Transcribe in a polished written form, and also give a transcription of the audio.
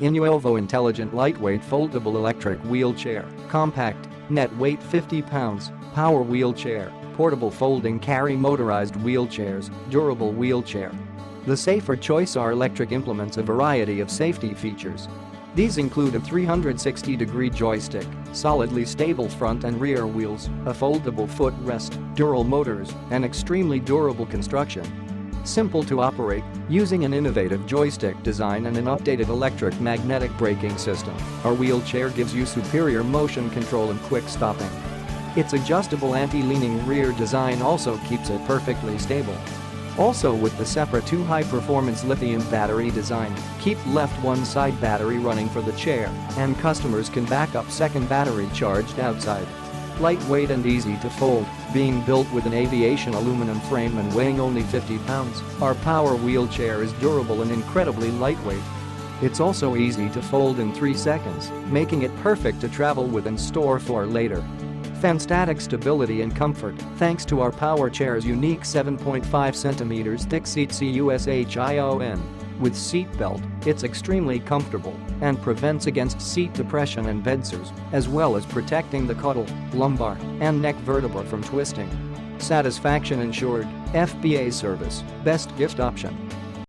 Innuovo Intelligent Lightweight Foldable Electric Wheelchair, Compact, Net Weight 50 pounds, Power Wheelchair, Portable Folding Carry Motorized Wheelchairs, Durable Wheelchair. The safer choice are electric implements a variety of safety features. These include a 360-degree joystick, solidly stable front and rear wheels, a foldable footrest, dural motors, and extremely durable construction. Simple to operate, using an innovative joystick design and an updated electric magnetic braking system, our wheelchair gives you superior motion control and quick stopping. Its adjustable anti-leaning rear design also keeps it perfectly stable. Also with the separate 2 high-performance lithium battery design, keep left one side battery running for the chair, and customers can back up second battery charged outside. Lightweight and easy to fold, being built with an aviation aluminum frame and weighing only 50 pounds, our power wheelchair is durable and incredibly lightweight. It's also easy to fold in 3 seconds, making it perfect to travel with and store for later. Fantastic stability and comfort thanks to our power chair's unique 7.5 cm thick seat cushion. With seat belt, it's extremely comfortable and prevents against seat depression and bed sores, as well as protecting the caudal, lumbar, and neck vertebra from twisting. Satisfaction ensured, FBA service, best gift option.